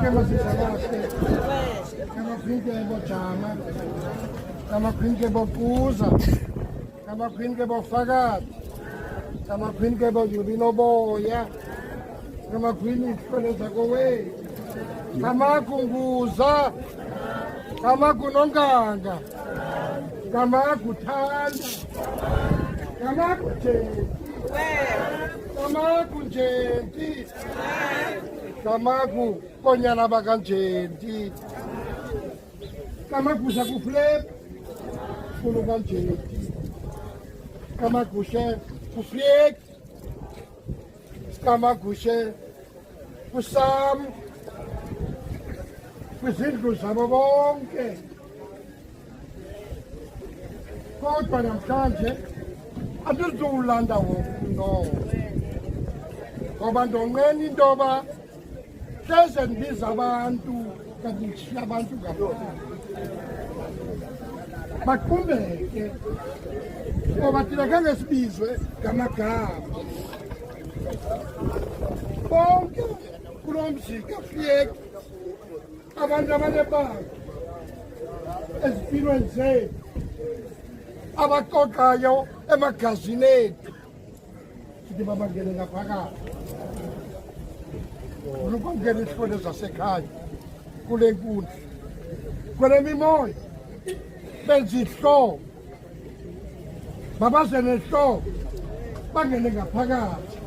bonke masizakahle ngamakhwinke bojama ngamakhwinke bokuza ngamakhwinke bofakazi ngamakhwinke bojubinoboya ngamakhwini isikhole zakowe ngamakhunguza ngamakhunonganga ngamakhutanda ngamakhutenti ngamakhunjenti ngamaku konyana bakanjenti ngamakusha kuflep kulo kanjenti ngamakushe kuflek ngamakushe kusam kwizindlu zabo bonke kodwa namhlanje andizowulanda wonke ngoba ndonqena intoba hleze ndibiza abantu kanti ndishiya abantu ngaphandle baqhumbeke ngoba thina khange sibizwe ngamagama bonke kulo mzika fiyeki abantu abanebanga ezimpilweni zethu abaxoxayo emagazini ethu sithi babangene ngaphakathi ukwamkela isifundo zasekhaya kule nkundla kule mimoya benza ihlobo babaze nehlobo bangene ngaphakathi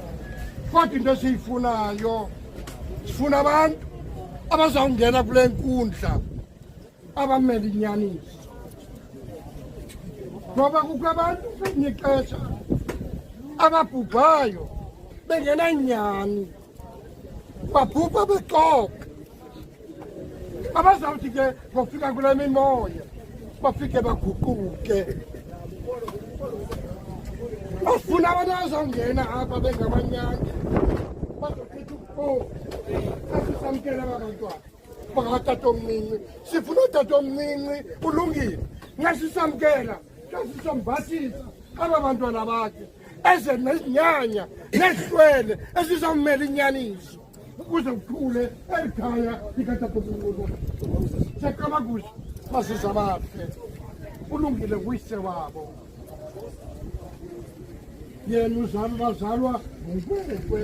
kodwa into esiyifunayo sifuna abantu abazawungena kule nkundla abamele inyaniso ngoba kukho abantu kwelinye ixesha ababhubhayo bengenanyani babhubha bexoka abazawuthi ke bofika kule mimoya bafike baguquke bafuna abantu abazawungena apha bengamanyani bazokhetha ukuphuma asisamkela abantwana bangatatomncinci sifuna utatomncinci ulungile ngasisamkela sasisambathisa aba bantwana bakhe eze nezinyanya nezihlwele ezizawumela inyaniso ukuze kukhule elikhaya likatatomncinci siyaqala kuhle basisa bakhe ulungile nguyise wabo yena bazalwa ngunkwenkwe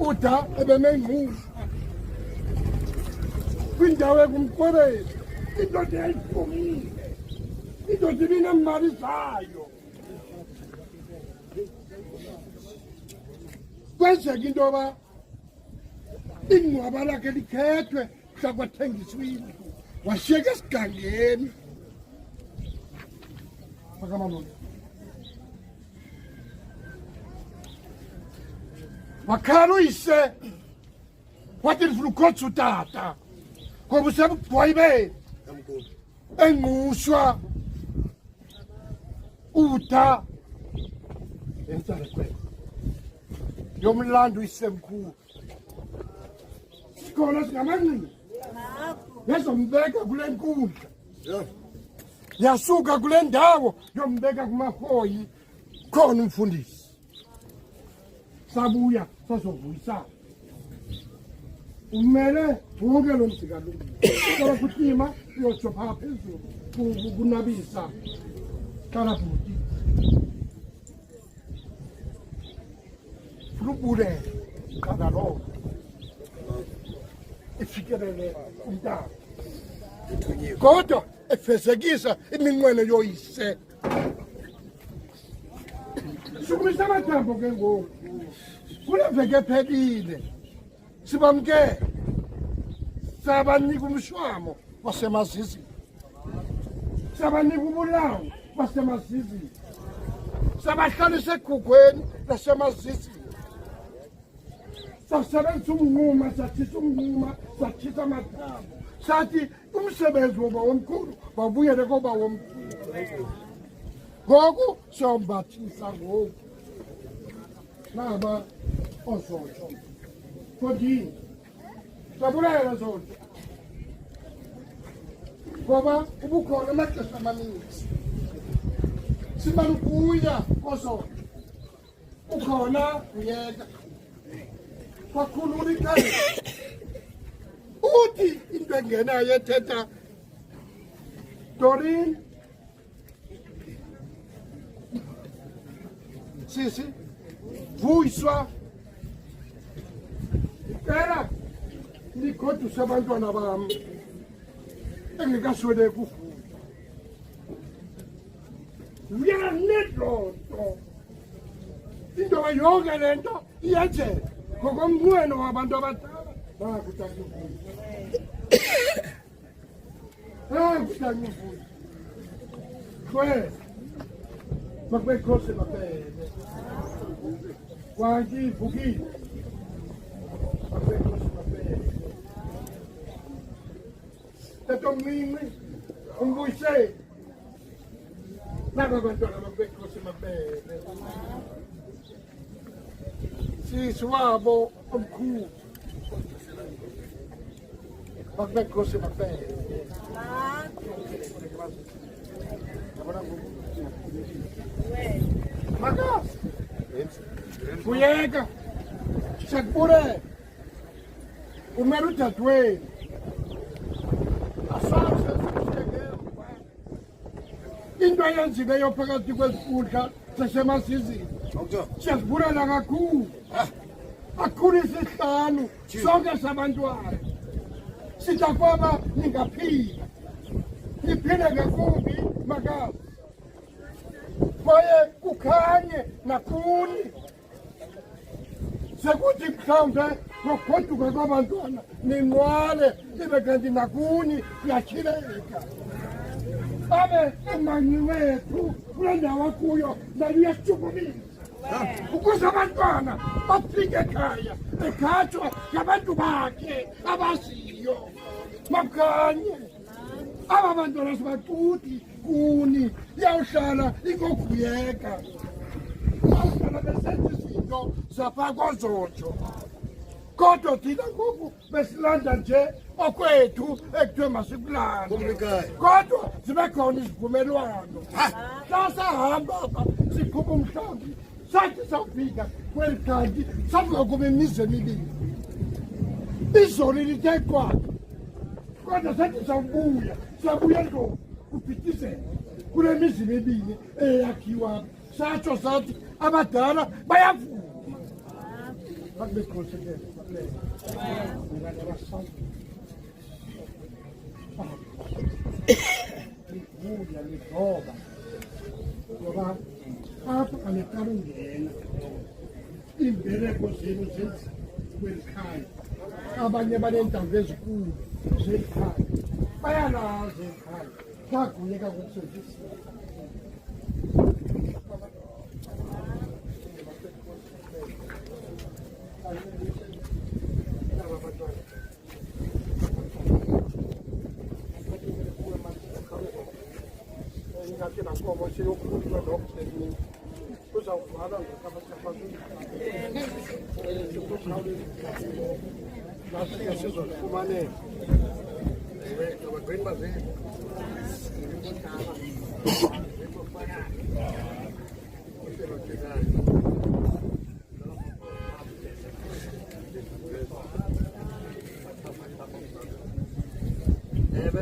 uda ebemengqusha kwindawo ekumqobeni indoda yayiphumile indoda ibinemali zayo kwenzeka into yoba ingcwaba lakhe likhethwe mhla kwathengiswa indlu washiyeka esigangeni akamalona wakhala uyise wathi ndifuna ukhotsa utata ngoba usebugwayibeni engqushwa uda entsarekwena yomlando uyisemkhulu sikhona singamanqini yazombeka kule nkundla yasuka kule ndawo yombeka kumahoyi khona umfundisi sabuya sazovuyisana umele wonke lo mzika lo kodwa kutima uyotsho phaa phezulu kunabisa qala bhuti flubule qala lo ifikelele umntana kodwa efezekisa iminqweno yoyise sukumisa amathambo ke ngoku kule veke ephelile sibamkele sabanika umshwamo wasemazizini sabanika ubulawo wasemazizini sabahlalisa egugweni lasemazizini sasebenzisa umnquma sathisa umnquma sathisa amathambo sathi umsebenzi woba womkhulu babuyele koba womkhulu ngoku siyombathisa ngoku naba ozotsho kodini sabulela zona ngoba ubukhona amaxesha amaninzi simane ukuya kozotsho ukhona uyeka wakhulula ikhaya uthi into engenayo ethetha Doreen sisi Vuyiswa era nigoduse abantwana bami engikaswele kufunda uyanedlonto into yonke lento iyenzeka ngokomnqweno wabantu abadala bakutanyuvula kutanyuvula kwela makubekhosi mabele kwangivukile makubekhosi mabele tatomncinci umbuyisele laba bantwana makubekhosi mabele sisi wabo omkhulu makubekhosi mabele Makasi kuyeka sekubule umele udadweni asaze into eyenzileyo phakathi kwezikhundla zasemasizini siyazibulela kakhulu kakhulu isihlanu sonke sabantwana sitha kwaba ningaphila niphile ngakumbi Makasi kwaye kukhanye nakuni sekuthi mhlawumbe ngokugoduka kwabantwana ninqwale ibe kanti nakuni kuyatyhileka abe umanyi wethu kule ndawo kuyo nayo uyasijukumisa ukuze abantwana bafike ekhaya ekhatshwa ngabantu bakhe abaziyo makhanye aba bantwana sibacuthi kuni iyawuhlala ingokuyeka bawuhlala besenza izinto zaphakozotsho kodwa thina ngoku besilanda nje okwethu ekuthiwe masikulande kodwa zibe khona izivumelwano xa sahamba apha sikhupha umhlawumbi sathi sawufika kweli kanti safika kuba imizi emibili izolo lithe kwakhe kodwa sathi sawubuya siyabuya ndlovu kuphithizela kule mizi emibili eyakhiwa satsho sathi abadala bayavuma bakubekhosekele vuya lidoba ngoba apha kanekala ungena iimbereko zenu zenza kweli khaya abanye baneentanga ezikulu zeli khaya bayalazi eli khaya kwaguyeka kokusebenzisa ingathi nakomo siyokhululwa nokusemini uzawuvala nasike sizozifumanela abagwini bazeni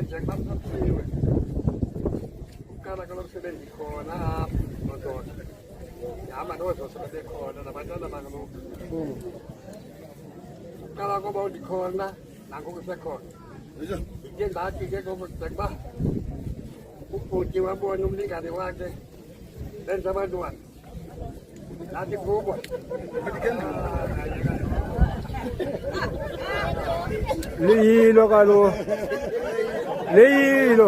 njengoba kuphathiwe ukala kalomsebenzi khona apha madoda yahamba nozosebenza bekhona nabantwana bangoku ukala ngoba ndikhona nangoku sekhona ke ndathi ke ngoku njengoba ubhuti wabona umlingane wakhe benza abantwana ndathi kubo liyilo kaloku liyilo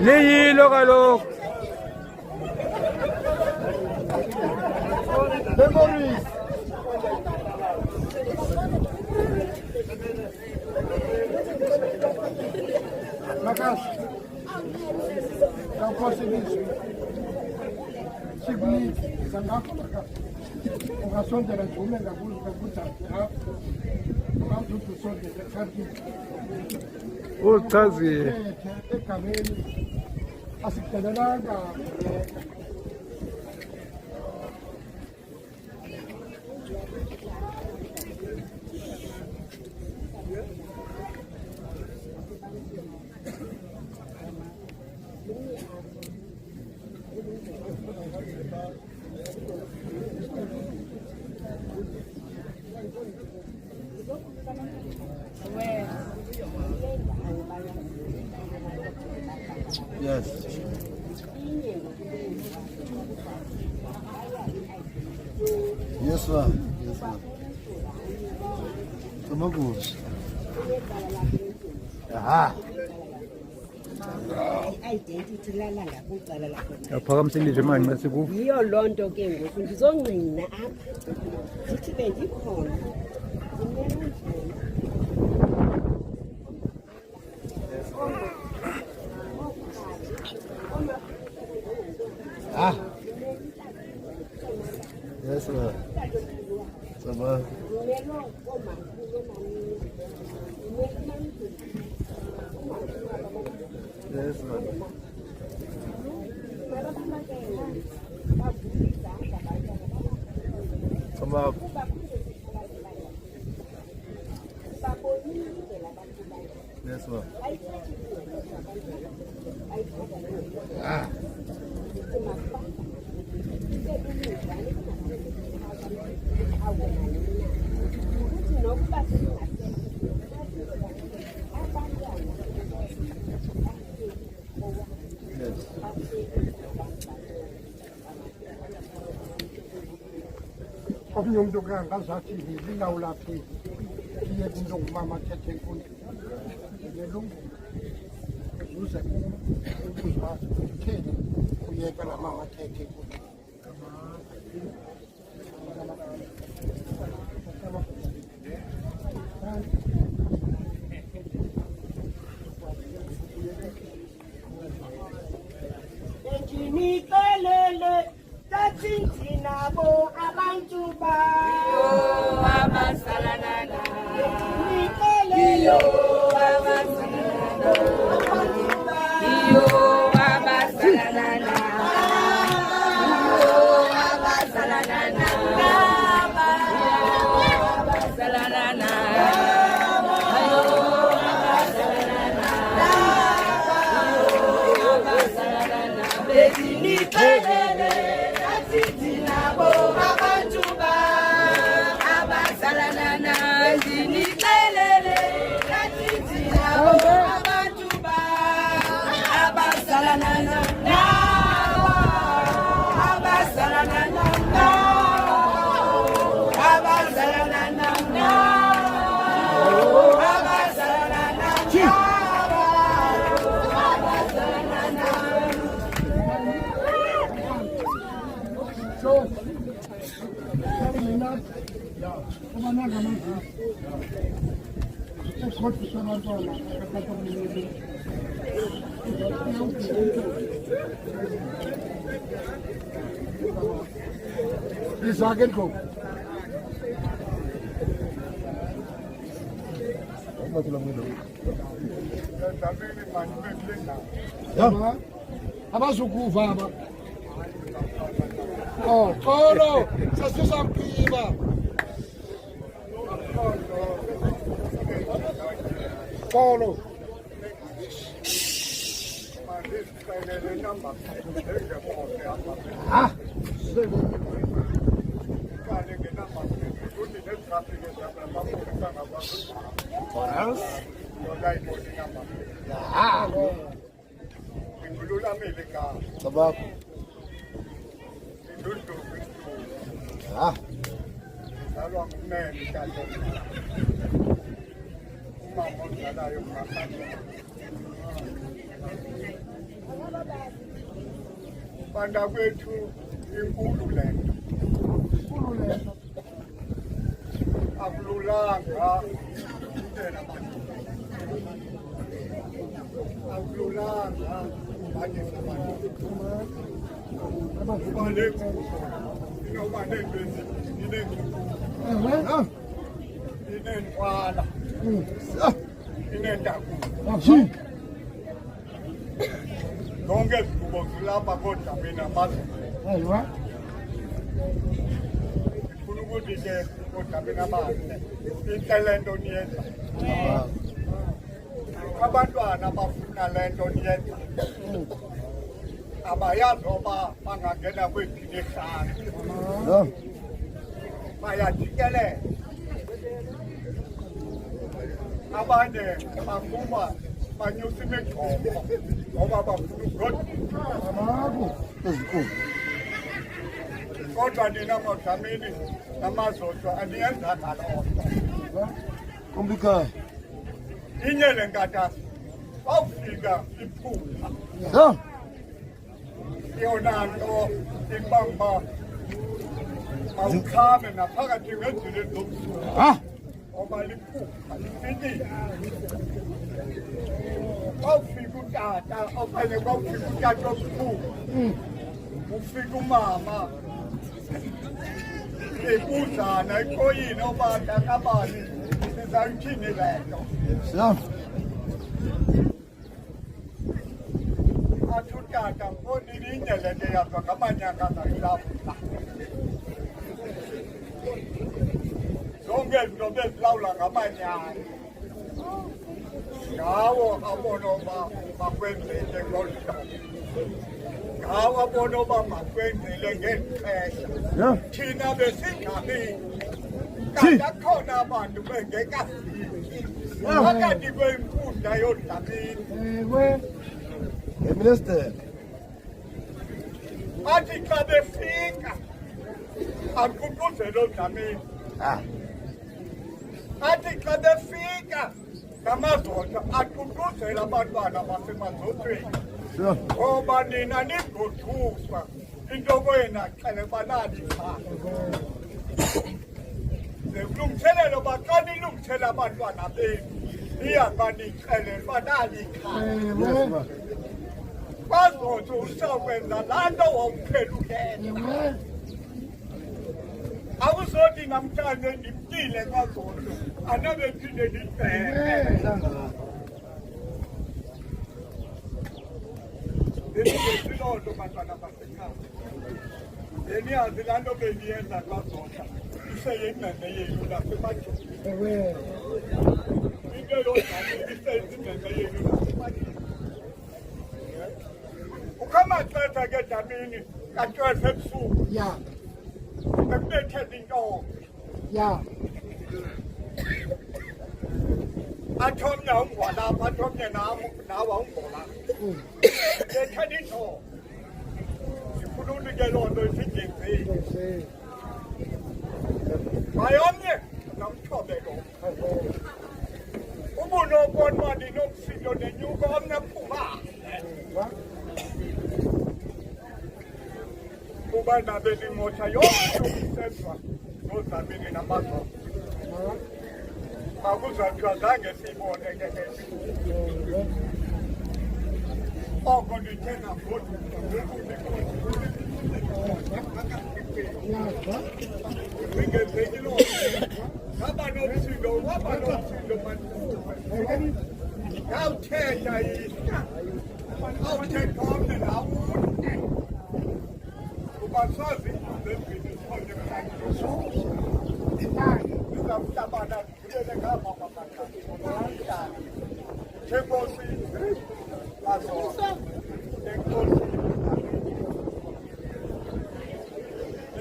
liyilo kaloku memories Makasi kawuphosibizwe sikunike sangapha Makasi ungasondela nje ume ngakuzo kakuthathe apha ungazuthi usondele ekhantini uchazile egameni asikudelelanga Yes, ma'am. Yes, ma'am. Tumagus. Aha. I-identity lala ngakuqala lakho Phakamisile manje masikuva. yiyo loo nto ke ngoku ndizongqina apha ndithi bendikhona Ah. Yes, ma'am. Sabah. Yes, ma'am. Sabah. Yes, ma'am. Ah. omnye umntu ke angazathi lilawula phi iye kumntu ongumama athethe enkulu yelungu uze ukuzwazi utheni uyeka la mama athethe enkulu Ndinikelele tathinthi nabo abantu bayo abasalanana ndinikelele abasalanana abantu bayo abasalanana abasalanana abasalanana ndinikelele tathinthi nabo abantu bayo abasalanana ndinikelele tathinthi nabo abantu bayo abasalanana abasalanana abasalanana Isake ko abazukuva aba oh xolo sasisampiba xolo ah what else? Ah. Sabah. Ah. Banda kwethu inkulu lento. Inkulu lento. Akululanga intela manje. Akululanga manje sabantu. Abaleko inoba nembezi inenzuzo. Inenkwala. Inendabuko. Zonke izigubo zilapha kodwa mina mazi. Hayiwa. Ngifuna ukuthi ke kodwa mina mazi. Intalento niyenza. Abantwana bafuna lento niyenza. Abayazi oba bangangena kwedini ehlanu. Bayajikelele. Abanye bafuma banyusa imigqomo ngoba bafuna ugodwa. Amaku. Ezinkulu. kodwa nina Mozambique namazozo aniyenza ngaloo Komplika. inyele nkata bawufika iphupha Ha. yona nto ibamba mawukhabe naphakathi ngezulu ezobusuku Ha. ngoba liphupha lifikile bawufika utata okanye bawufika utata omkhulu ufika umama ebuzana ekoyini oba ntakabani sizayithini le nto Sam. athi utata mbonile inyele nto yazwa ngamanyanga angayilawula zonke izinto bezilawula ngamanyanga ngawo abona uba makwenzele ngolu hlobo ngawo abona uba makwenzele ngeli xesha Ya. thina besingabini kanti akhona abantu bengekafiki phakathi kwenkundla yodlamini Hey, Minister. athi xa befika aququzele odlamini Ah. athi xa befika ngamazozo aququzele abantwana basemazozweni So. ngoba nina ningothuswa into kwena xele banali phaa kulungiselelo uba xa nilungisela abantwana benu niyaba nixelele uba nali khaya Yes, ma. bazothi usawukwenza laa nto wawuphela ulenza awuzothi namhlanje ndimtile kazoto anabephinde ndibheke bendigesiloo nto bantwana basekhaya beniyazi laa nto beniyenza kazota iseyingcenge yenu nasebajoni into yodlamini iseyingcenge yenu nasebajoni ukamaxesha ke damini ka-12 ebusuku Ya, bekubethela intombi ya. athi omnye ungwalapha athi omnye nawe ungolapha bethela intombi ndifuna unike loo nto isingenzile mayomnye namthobe lo ubunobona uba ndinomsindo nenyuka omnye phumale kuba nabe limotha yonke yokusenziwa ngozamini namazozo akuzathiwa zange siyibone ke oko ndithenga ngezekilo ngaba nomsindo waba nomsindo manduwe ngawuthetha yina awuthetha omnye nawunye ubasazi zembini zikhonye mhlanje izamhlabana zibuyele ngapha kwamakhathi enkosi bazona enkosi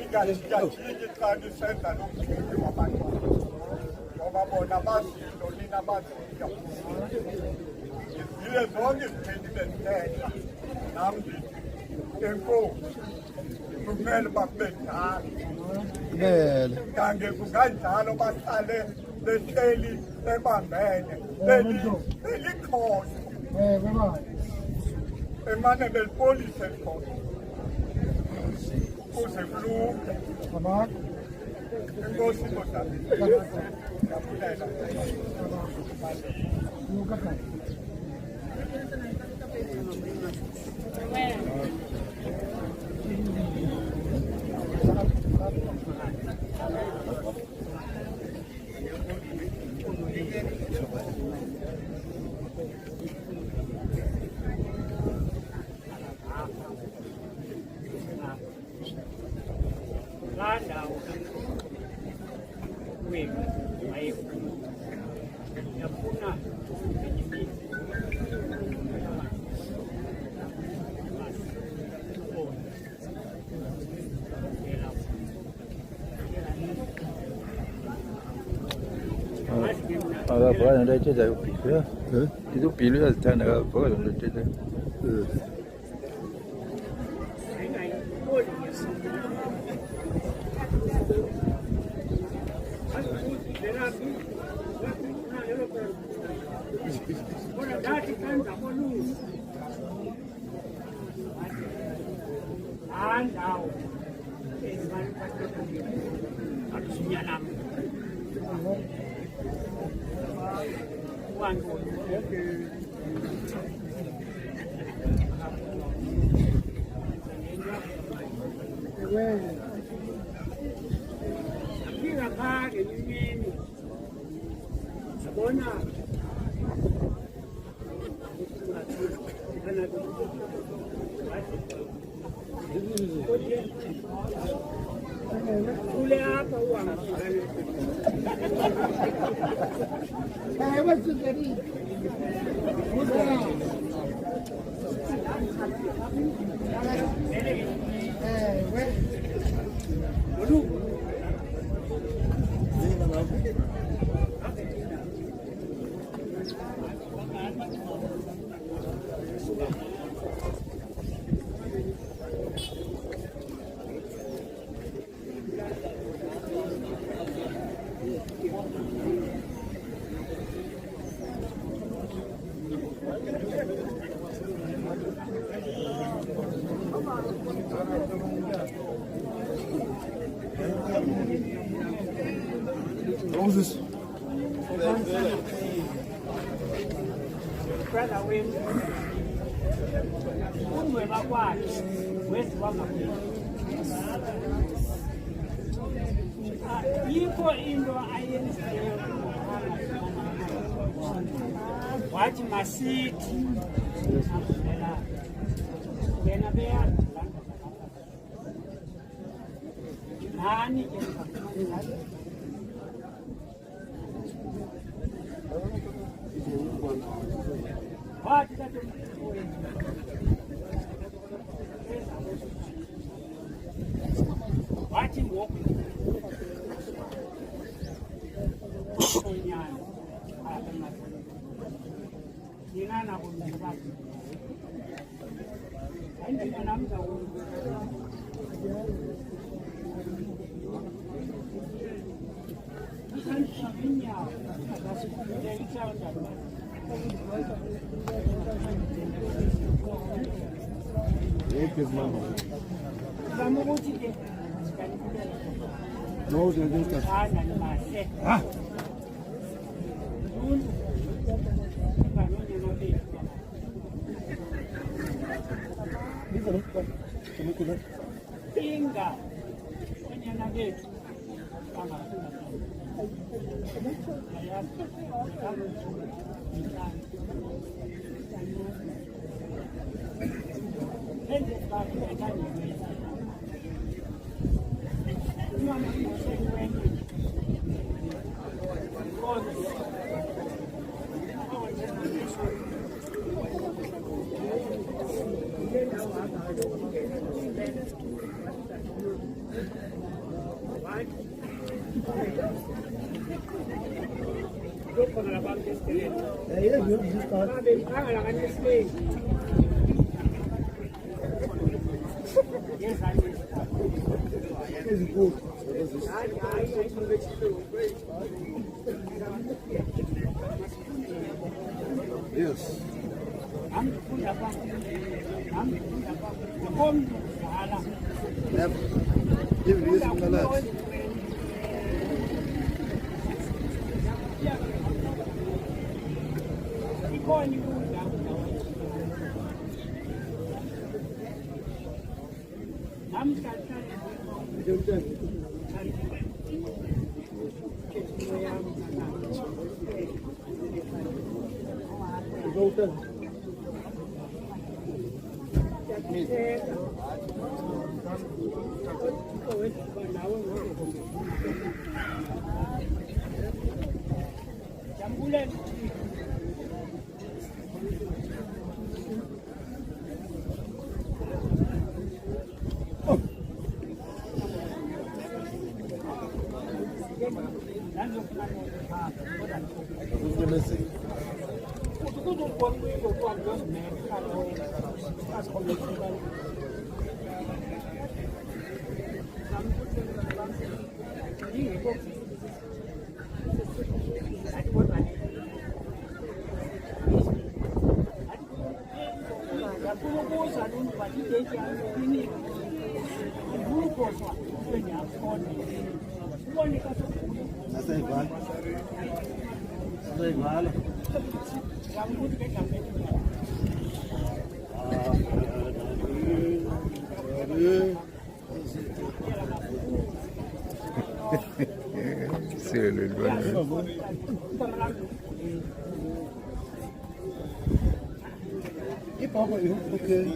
ingajiki xa nisenza nomcimbi wabantwana ngoba bona bazinto nina bazinto zile zonke izithethi bezithetha nam ndithi enkosi kumele bakube njalo Kumele. kange kunganjalo bahlale behleli bebambene belikhoso emane belipolise likhoso ukuze kulunge enkosi Mozambique yabulela Landawo wenu ayikho yafuna Akafanya ndio cheza upili. Hizo pili hazitana akafanya ndio cheza. Nyalam. One kila kage mimi sabona ule hapa uang Moses. brother wenu unweba kwakhe weziwa ngakuyo yikho into ayenzileyo wathi masithi yena beyazi nani ke wathi wathi ngoku onyana yena nakungabazi ayindina namza No, they didn't touch. Ah. Inga onyana bethu Yes. Yep. Give me some colors. Nasaivala. Nasaivala. C'est le doigt. E papa, porque.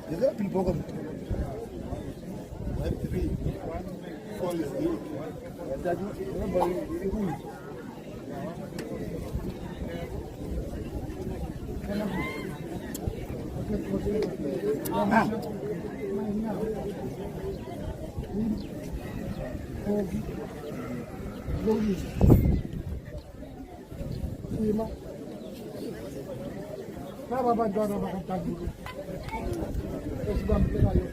Is that people come? 1, 3, 4 is good. Laba abantwana bakatabulo. Esibambekayo.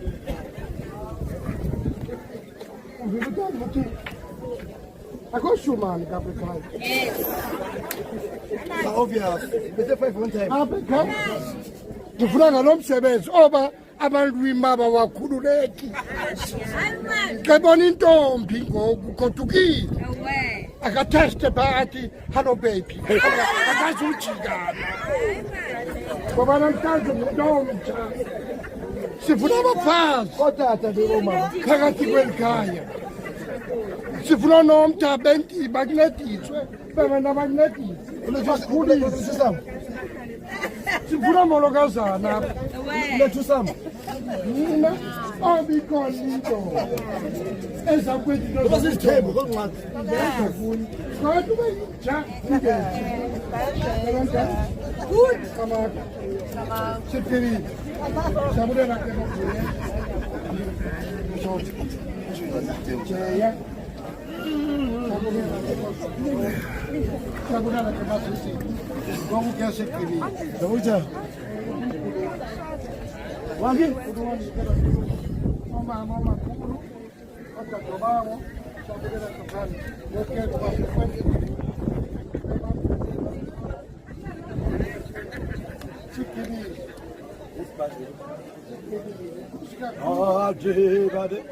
Ngikuthola ukuthi akoshumani kabekhaya. Obvious. Bese 5 one time. Abeka. Ngifuna ngalomsebenzi oba abalwimi abawakhululeki. Ngibona intombi ngokugodukile. Akatheste bathi hello baby. Akazujika. Ngoba namhlanje nginomtsha. Sifuna abafazi Kotata ndiroma. phakathi kwelikhaya. Sifuna nomtha benti bakuncediswe bena bakuncedise. Let's some. Sifuna molokazana Let's some. mina obikhona into ezakwethu Because it's table. Go on. kodwa ubeyija good kama sipiri sabulela ke ya sabulela ke basisi ngoku ke sipiri Davuja. Wangi. mama makulu atatobawo sabulela kokani woke kwa Ah, Jebade.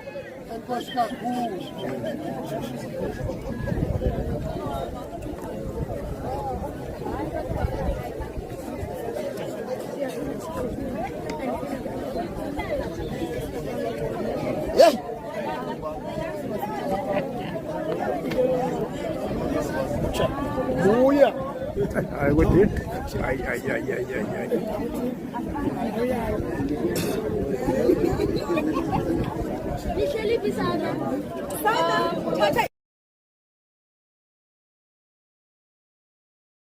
Yeah. Oh yeah. I would do. Ay. Initially,